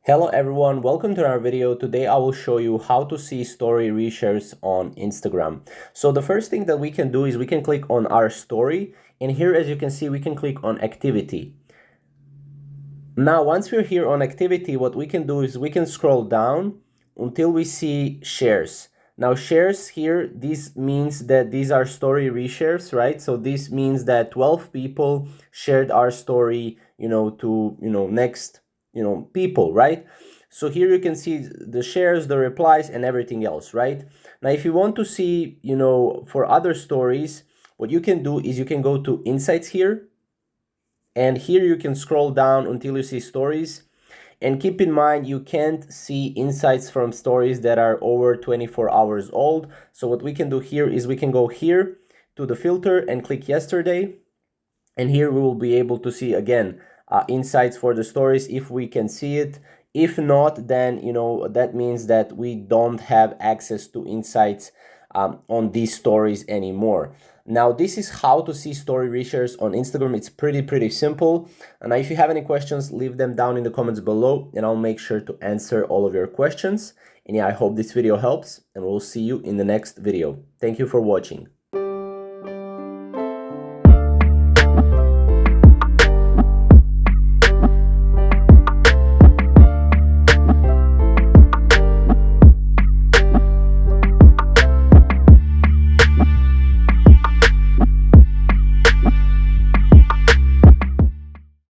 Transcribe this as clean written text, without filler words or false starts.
Hello everyone, welcome to our video. Today I will show you how to see story reshares on Instagram. So the first thing that we can do is we can click on our story, and here as you can see we can click on activity. Now once we're here on activity, what we can do is we can scroll down until we see shares. Now shares here, this means that these are story reshares, right? So this means that 12 people shared our story, to next people, right? So here you can see the shares, the replies, and everything else, right? Now if you want to see for other stories, what you can do is you can go to insights here, and here you can scroll down until you see stories. And keep in mind, you can't see insights from stories that are over 24 hours old. So what we can do here is we can go here to the filter and click yesterday, and here we will be able to see again insights for the stories if we can see it. If not, then that means that we don't have access to insights on these stories anymore. Now this is how to see story reshares on Instagram. It's pretty simple. And if you have any questions, leave them down in the comments below and I'll make sure to answer all of your questions. And yeah, I hope this video helps, and we'll see you in the next video. Thank you for watching.